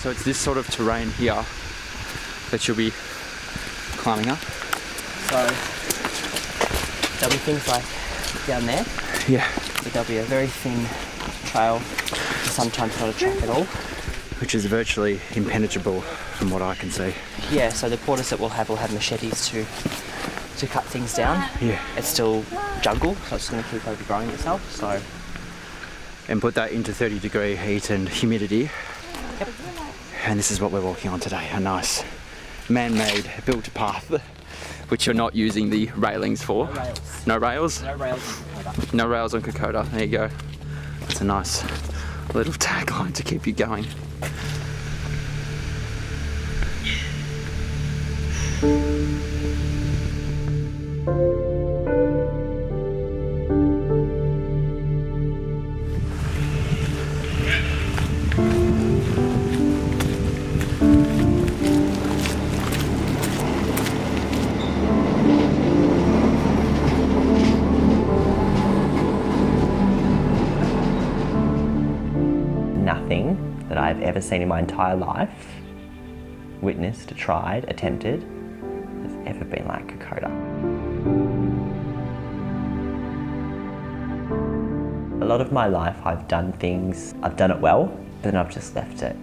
So it's this sort of terrain here that you'll be climbing up. So there'll be things like down there. Yeah. There'll be a very thin trail, sometimes not a track at all. Which is virtually impenetrable from what I can see. Yeah, so the porters that we'll have machetes to cut things down. Yeah. It's still jungle, so it's going to keep overgrowing itself. So. And put that into 30-degree heat and humidity. Yep. And this is what we're walking on today, a nice man-made built path, which you're not using the railings for. No rails. No rails? No rails on Kokoda. No rails on Kokoda, there you go. That's a nice little tagline to keep you going. Nothing that I've ever seen in my entire life, witnessed, tried, attempted, has ever been like Kokoda. A lot of my life I've done things, I've done it well, but then I've just left it.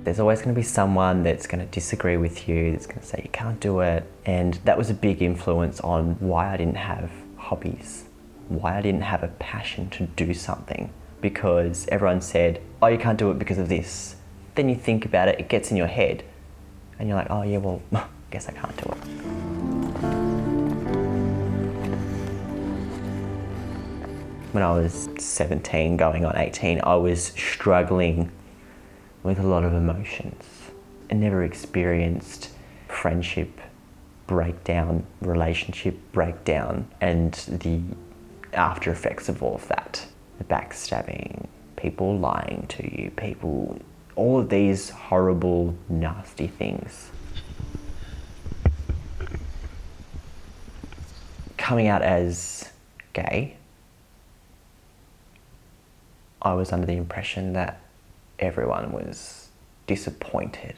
There's always going to be someone that's going to disagree with you, that's going to say you can't do it, and that was a big influence on why I didn't have hobbies, why I didn't have a passion to do something. Because everyone said, oh, you can't do it because of this. Then you think about it, it gets in your head, and you're like, oh yeah, well, I guess I can't do it. When I was 17, going on 18, I was struggling with a lot of emotions. I never experienced friendship breakdown, relationship breakdown, and the after effects of all of that. The backstabbing, people lying to you, all of these horrible, nasty things. Coming out as gay, I was under the impression that everyone was disappointed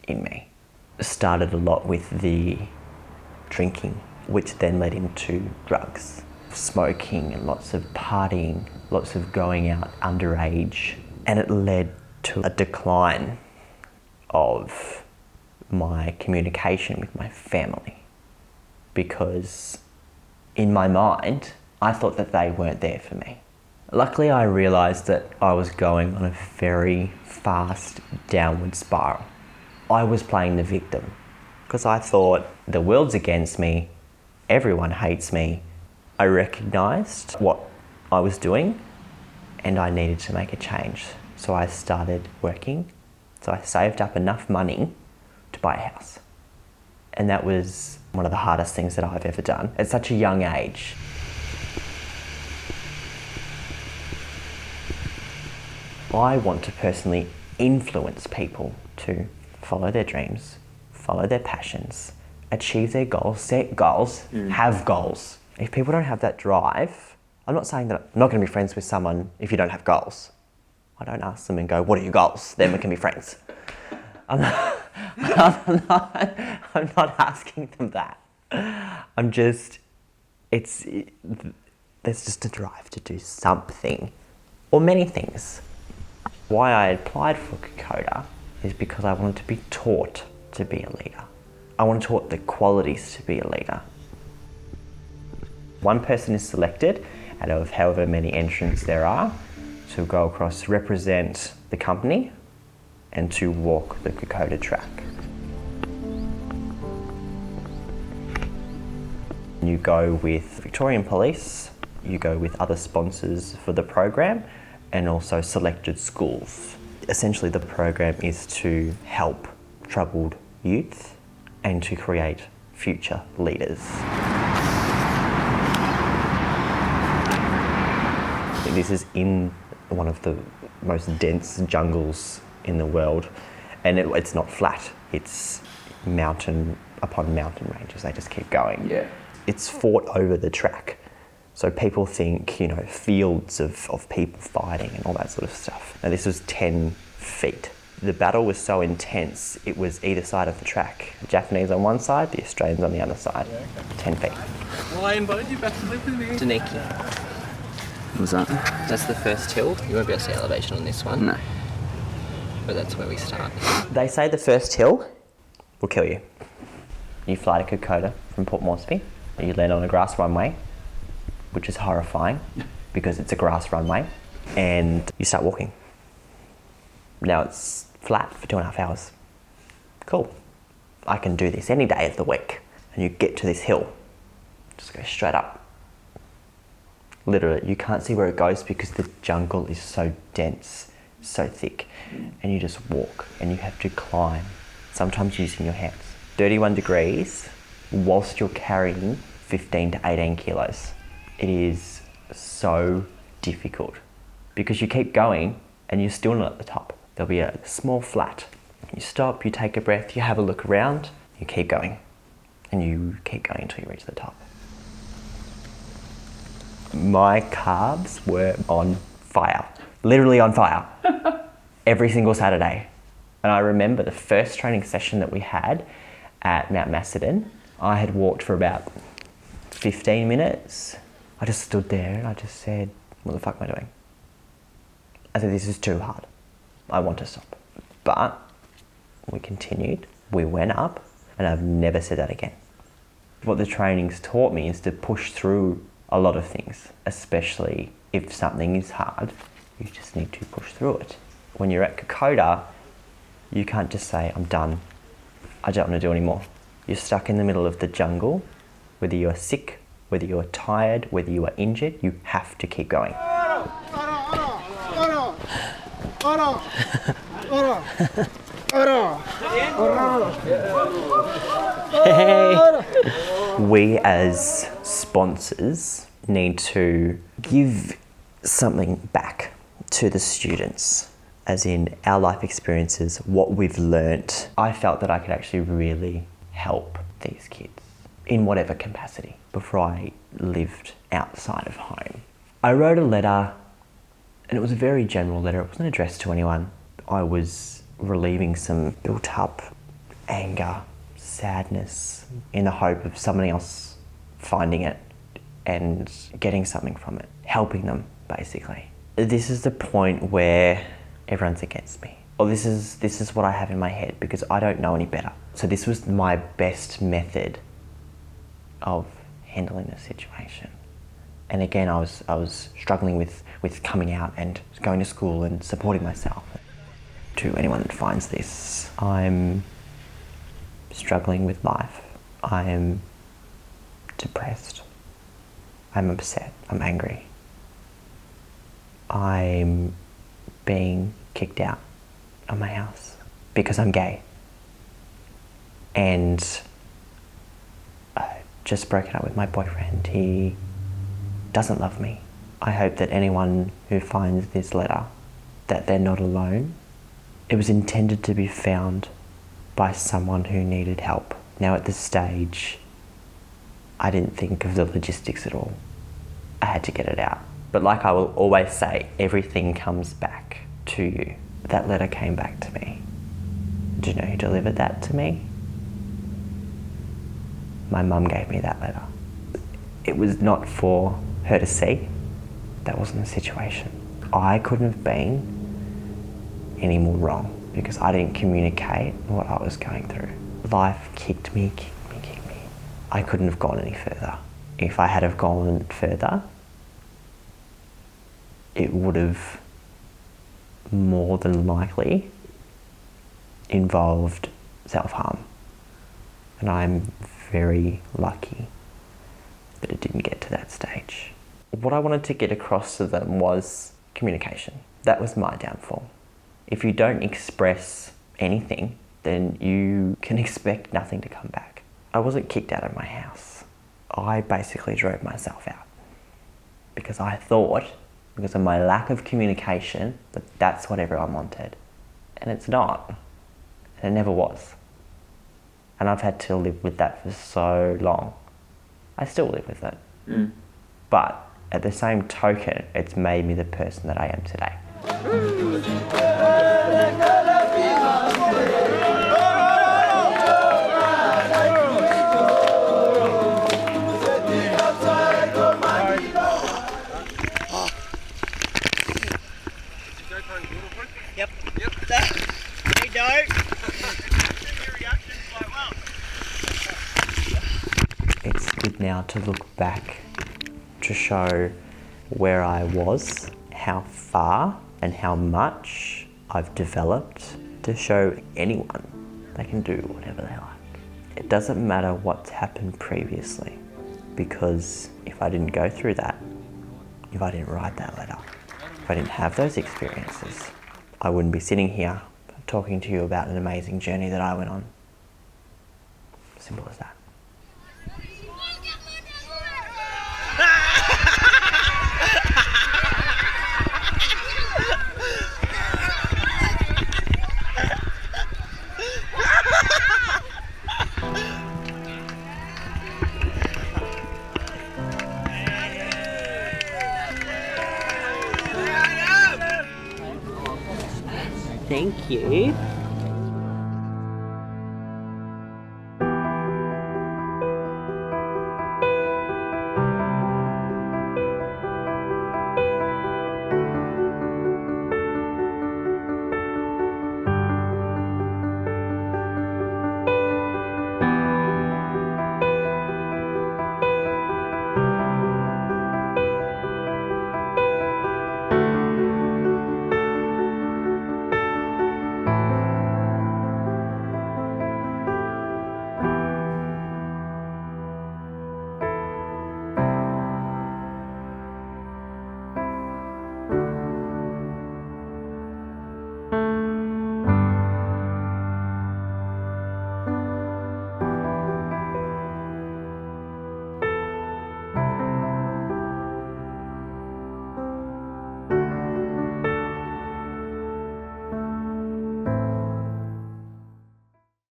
in me. It started a lot with the drinking, which then led into drugs. Smoking and lots of partying, lots of going out underage, and it led to a decline of my communication with my family, because in my mind I thought that they weren't there for me. Luckily I realised that I was going on a very fast downward spiral. I was playing the victim because I thought the world's against me, everyone hates me. I recognised what I was doing and I needed to make a change. So I started working. So I saved up enough money to buy a house. And that was one of the hardest things that I've ever done at such a young age. I want to personally influence people to follow their dreams, follow their passions, achieve their goals, set goals, have goals. If people don't have that drive, I'm not saying that I'm not going to be friends with someone if you don't have goals. I don't ask them and go, what are your goals? Then we can be friends. I'm not asking them that. There's just a drive to do something, or many things. Why I applied for Kokoda is because I wanted to be taught to be a leader. I wanted taught the qualities to be a leader. One person is selected out of however many entrants there are to go across, represent the company and to walk the Kokoda Track. You go with Victorian Police, you go with other sponsors for the program and also selected schools. Essentially the program is to help troubled youth and to create future leaders. This is in one of the most dense jungles in the world, and it's not flat. It's mountain upon mountain ranges. They just keep going. Yeah. It's fought over the track. So people think, fields of people fighting and all that sort of stuff. Now this was 10 feet. The battle was so intense, it was either side of the track. The Japanese on one side, the Australians on the other side. 10 feet. Well, I invited you back to live with me. Daniki. What was that? That's the first hill. You won't be able to see elevation on this one. No. But that's where we start. They say the first hill will kill you. You fly to Kokoda from Port Moresby, and you land on a grass runway, which is horrifying because it's a grass runway, and you start walking. Now it's flat for 2.5 hours. Cool. I can do this any day of the week. And you get to this hill, just go straight up. Literally, you can't see where it goes because the jungle is so dense, so thick, and you just walk and you have to climb, sometimes using your hands. 31 degrees whilst you're carrying 15 to 18 kilos. It is so difficult because you keep going and you're still not at the top. There'll be a small flat. You stop, you take a breath, you have a look around, you keep going, and you keep going until you reach the top. My calves were on fire, literally on fire, every single Saturday. And I remember the first training session that we had at Mount Macedon, I had walked for about 15 minutes. I just stood there and I just said, what the fuck am I doing? I said, this is too hard. I want to stop. But we continued, we went up, and I've never said that again. What the training's taught me is to push through a lot of things, especially if something is hard, you just need to push through it. When you're at Kokoda, you can't just say, I'm done, I don't want to do anymore. You're stuck in the middle of the jungle, whether you're sick, whether you're tired, whether you are injured, you have to keep going. We as sponsors need to give something back to the students, as in our life experiences, what we've learnt. I felt that I could actually really help these kids in whatever capacity before I lived outside of home. I wrote a letter, and it was a very general letter. It wasn't addressed to anyone. I was relieving some built up anger, sadness, in the hope of somebody else finding it and getting something from it, helping them, basically. This is the point where everyone's against me. Or this is what I have in my head because I don't know any better. So this was my best method of handling the situation. And again, I was struggling with coming out and going to school and supporting myself. To anyone that finds this, I'm struggling with life. I am depressed. I'm upset. I'm angry. I'm being kicked out of my house because I'm gay. And I just broken up with my boyfriend. He doesn't love me. I hope that anyone who finds this letter, that they're not alone. It was intended to be found by someone who needed help. Now at this stage, I didn't think of the logistics at all. I had to get it out. But like I will always say, everything comes back to you. That letter came back to me. Do you know who delivered that to me? My mum gave me that letter. It was not for her to see. That wasn't the situation. I couldn't have been any more wrong because I didn't communicate what I was going through. Life kicked me. I couldn't have gone any further. If I had have gone further, it would have more than likely involved self-harm. And I'm very lucky that it didn't get to that stage. What I wanted to get across to them was communication. That was my downfall. If you don't express anything, then you can expect nothing to come back. I wasn't kicked out of my house. I basically drove myself out because I thought, because of my lack of communication, that that's what everyone wanted. And it's not. And it never was. And I've had to live with that for so long. I still live with it. But at the same token, it's made me the person that I am today. now to look back to show where I was, how far and how much I've developed, to show anyone they can do whatever they like. It doesn't matter what's happened previously, because if I didn't go through that, if I didn't write that letter, if I didn't have those experiences, I wouldn't be sitting here talking to you about an amazing journey that I went on. Simple as that. Thank you.